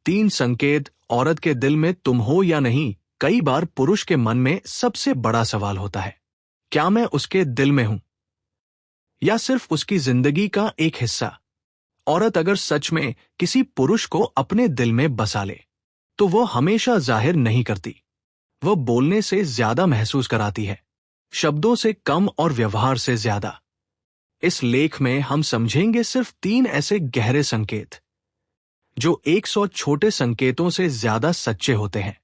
तीन संकेत औरत के दिल में तुम हो या नहीं, कई बार पुरुष के मन में सबसे बड़ा सवाल होता है। क्या मैं उसके दिल में हूं या सिर्फ उसकी जिंदगी का एक हिस्सा? औरत अगर सच में किसी पुरुष को अपने दिल में बसा ले तो वो हमेशा जाहिर नहीं करती। वह बोलने से ज्यादा महसूस कराती है, शब्दों से कम और व्यवहार से ज्यादा। इस लेख में हम समझेंगे सिर्फ 3 ऐसे गहरे संकेत जो 100 छोटे संकेतों से ज्यादा सच्चे होते हैं।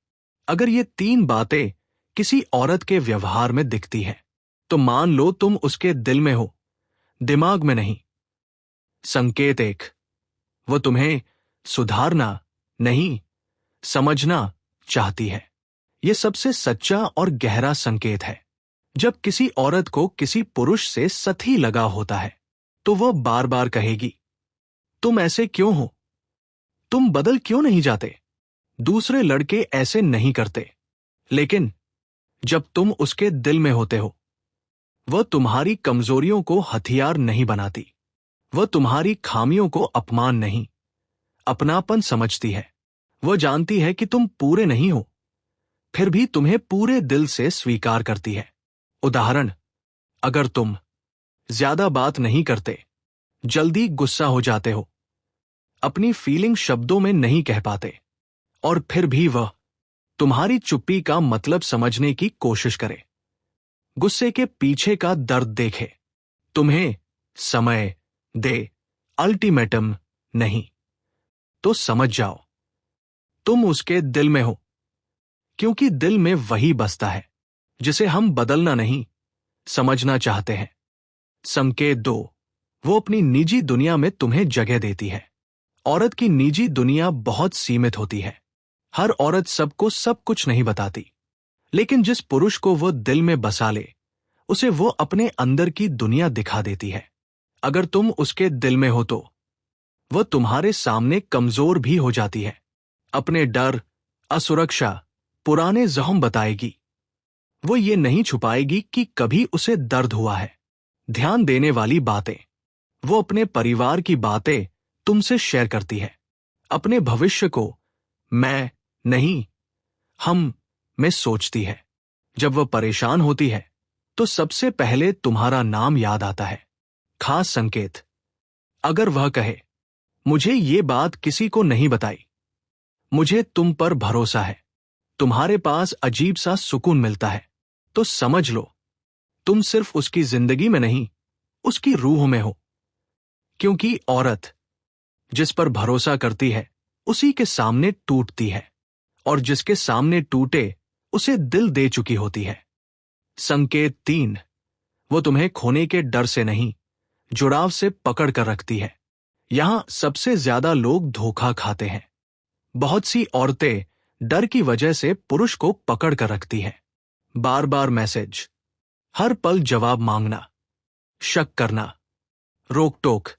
अगर ये 3 बातें किसी औरत के व्यवहार में दिखती हैं तो मान लो तुम उसके दिल में हो, दिमाग में नहीं। संकेत 1, वो तुम्हें सुधारना नहीं, समझना चाहती है। यह सबसे सच्चा और गहरा संकेत है। जब किसी औरत को किसी पुरुष से सही लगा होता है तो वह बार बार कहेगी, तुम ऐसे क्यों हो? तुम बदल क्यों नहीं जाते? दूसरे लड़के ऐसे नहीं करते। लेकिन जब तुम उसके दिल में होते हो, वह तुम्हारी कमजोरियों को हथियार नहीं बनाती। वह तुम्हारी खामियों को अपमान नहीं, अपनापन समझती है। वह जानती है कि तुम पूरे नहीं हो, फिर भी तुम्हें पूरे दिल से स्वीकार करती है। उदाहरण, अगर तुम ज्यादा बात नहीं करते, जल्दी गुस्सा हो जाते हो, अपनी फीलिंग शब्दों में नहीं कह पाते, और फिर भी वह तुम्हारी चुप्पी का मतलब समझने की कोशिश करे, गुस्से के पीछे का दर्द देखे, तुम्हें समय दे, अल्टीमेटम नहीं, तो समझ जाओ तुम उसके दिल में हो, क्योंकि दिल में वही बसता है जिसे हम बदलना नहीं, समझना चाहते हैं। संकेत 2, वो अपनी निजी दुनिया में तुम्हें जगह देती है। औरत की निजी दुनिया बहुत सीमित होती है। हर औरत सबको सब कुछ नहीं बताती, लेकिन जिस पुरुष को वो दिल में बसा ले, उसे वो अपने अंदर की दुनिया दिखा देती है। अगर तुम उसके दिल में हो तो वह तुम्हारे सामने कमजोर भी हो जाती है। अपने डर, असुरक्षा, पुराने जख्म बताएगी। वो ये नहीं छुपाएगी कि कभी उसे दर्द हुआ है। ध्यान देने वाली बातें, वो अपने परिवार की बातें तुमसे शेयर करती है। अपने भविष्य को मैं नहीं, हम में सोचती है। जब वह परेशान होती है तो सबसे पहले तुम्हारा नाम याद आता है। खास संकेत, अगर वह कहे, मुझे ये बात किसी को नहीं बताई, मुझे तुम पर भरोसा है, तुम्हारे पास अजीब सा सुकून मिलता है, तो समझ लो तुम सिर्फ उसकी जिंदगी में नहीं, उसकी रूह में हो। क्योंकि औरत जिस पर भरोसा करती है उसी के सामने टूटती है, और जिसके सामने टूटे उसे दिल दे चुकी होती है। संकेत 3, वो तुम्हें खोने के डर से नहीं, जुड़ाव से पकड़ कर रखती है। यहां सबसे ज्यादा लोग धोखा खाते हैं। बहुत सी औरतें डर की वजह से पुरुष को पकड़ कर रखती हैं। बार बार मैसेज, हर पल जवाब मांगना, शक करना, रोक टोक।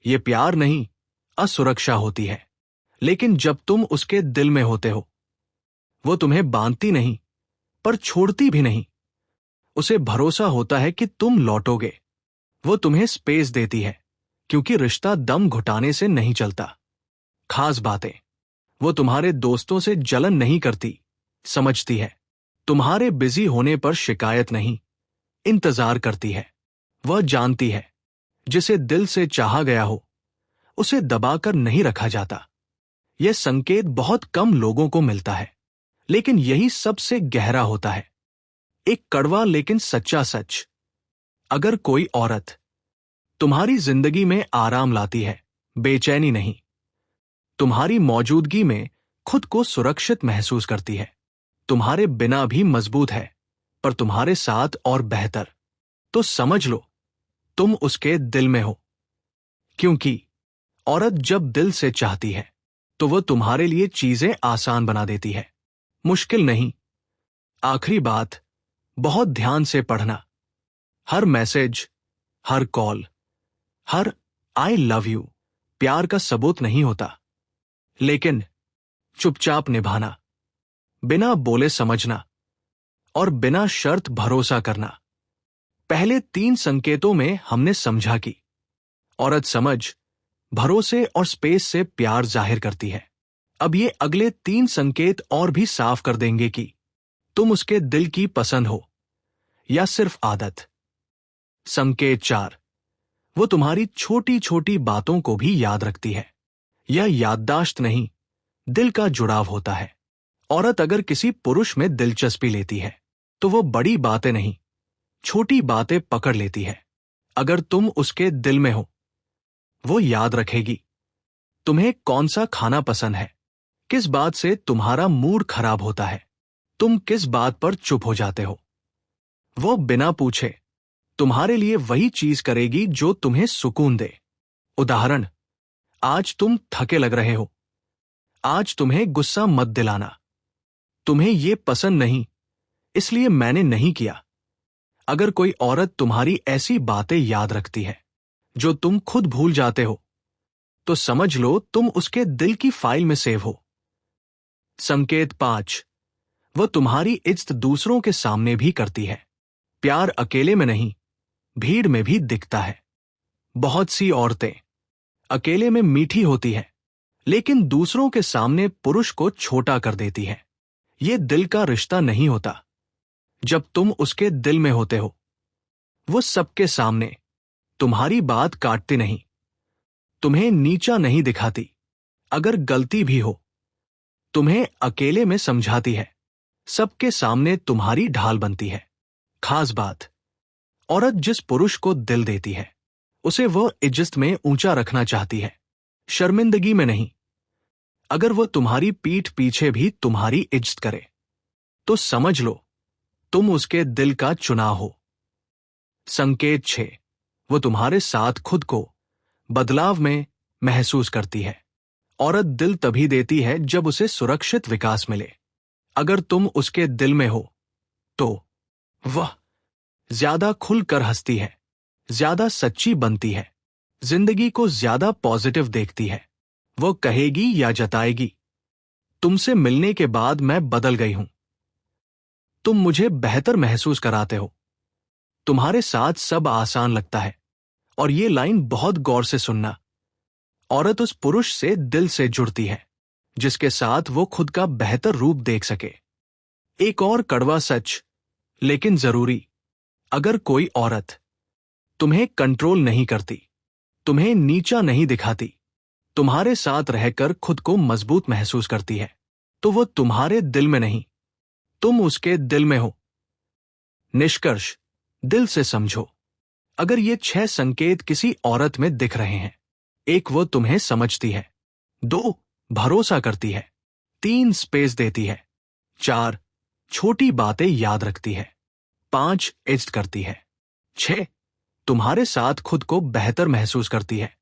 ये प्यार नहीं, असुरक्षा होती है। लेकिन जब तुम उसके दिल में होते हो, वो तुम्हें बांधती नहीं, पर छोड़ती भी नहीं। उसे भरोसा होता है कि तुम लौटोगे। वो तुम्हें स्पेस देती है, क्योंकि रिश्ता दम घुटाने से नहीं चलता। खास बातें, वो तुम्हारे दोस्तों से जलन नहीं करती, समझती है। तुम्हारे बिजी होने पर शिकायत नहीं, इंतजार करती है। वह जानती है, जिसे दिल से चाहा गया हो, उसे दबाकर नहीं रखा जाता। यह संकेत बहुत कम लोगों को मिलता है, लेकिन यही सबसे गहरा होता है। एक कड़वा लेकिन सच्चा सच, अगर कोई औरत तुम्हारी जिंदगी में आराम लाती है, बेचैनी नहीं, तुम्हारी मौजूदगी में खुद को सुरक्षित महसूस करती है, तुम्हारे बिना भी मजबूत है, पर तुम्हारे साथ और बेहतर, तो समझ लो तुम उसके दिल में हो। क्योंकि औरत जब दिल से चाहती है तो वह तुम्हारे लिए चीजें आसान बना देती है, मुश्किल नहीं। आखिरी बात, बहुत ध्यान से पढ़ना। हर मैसेज, हर कॉल, हर आई लव यू प्यार का सबूत नहीं होता, लेकिन चुपचाप निभाना, बिना बोले समझना, और बिना शर्त भरोसा करना। पहले 3 संकेतों में हमने समझा कि औरत समझ, भरोसे और स्पेस से प्यार जाहिर करती है। अब ये अगले 3 संकेत और भी साफ कर देंगे कि तुम उसके दिल की पसंद हो या सिर्फ आदत। संकेत 4, वो तुम्हारी छोटी छोटी बातों को भी याद रखती है। यह याददाश्त नहीं, दिल का जुड़ाव होता है। औरत अगर किसी पुरुष में दिलचस्पी लेती है तो वो बड़ी बातें नहीं, छोटी बातें पकड़ लेती है। अगर तुम उसके दिल में हो, वो याद रखेगी तुम्हें कौन सा खाना पसंद है, किस बात से तुम्हारा मूड खराब होता है, तुम किस बात पर चुप हो जाते हो। वो बिना पूछे तुम्हारे लिए वही चीज करेगी जो तुम्हें सुकून दे। उदाहरण, आज तुम थके लग रहे हो, आज तुम्हें गुस्सा मत दिलाना, तुम्हें ये पसंद नहीं इसलिए मैंने नहीं किया। अगर कोई औरत तुम्हारी ऐसी बातें याद रखती है जो तुम खुद भूल जाते हो, तो समझ लो तुम उसके दिल की फाइल में सेव हो। संकेत 5, वो तुम्हारी इज्जत दूसरों के सामने भी करती है। प्यार अकेले में नहीं, भीड़ में भी दिखता है। बहुत सी औरतें अकेले में मीठी होती है, लेकिन दूसरों के सामने पुरुष को छोटा कर देती है। ये दिल का रिश्ता नहीं होता। जब तुम उसके दिल में होते हो, वो सबके सामने तुम्हारी बात काटती नहीं, तुम्हें नीचा नहीं दिखाती। अगर गलती भी हो, तुम्हें अकेले में समझाती है, सबके सामने तुम्हारी ढाल बनती है। खास बात, औरत जिस पुरुष को दिल देती है, उसे वो इज्जत में ऊंचा रखना चाहती है, शर्मिंदगी में नहीं। अगर वो तुम्हारी पीठ पीछे भी तुम्हारी इज्जत करे, तो समझ लो तुम उसके दिल का चुनाव हो। संकेत 6, वो तुम्हारे साथ खुद को बदलाव में महसूस करती है। औरत दिल तभी देती है जब उसे सुरक्षित विकास मिले। अगर तुम उसके दिल में हो, तो वह ज्यादा खुलकर हंसती है, ज्यादा सच्ची बनती है, जिंदगी को ज्यादा पॉजिटिव देखती है। वो कहेगी या जताएगी, तुमसे मिलने के बाद मैं बदल गई हूं, तुम मुझे बेहतर महसूस कराते हो, तुम्हारे साथ सब आसान लगता है। और ये लाइन बहुत गौर से सुनना। औरत उस पुरुष से दिल से जुड़ती है जिसके साथ वो खुद का बेहतर रूप देख सके। एक और कड़वा सच, लेकिन जरूरी, अगर कोई औरत तुम्हें कंट्रोल नहीं करती, तुम्हें नीचा नहीं दिखाती, तुम्हारे साथ रहकर खुद को मजबूत महसूस करती है, तो वो तुम्हारे दिल में नहीं, तुम उसके दिल में हो। निष्कर्ष, दिल से समझो। अगर ये 6 संकेत किसी औरत में दिख रहे हैं, 1, वो तुम्हें समझती है, 2, भरोसा करती है, 3, स्पेस देती है, 4, छोटी बातें याद रखती है, 5, इज्जत करती है, 6, तुम्हारे साथ खुद को बेहतर महसूस करती है,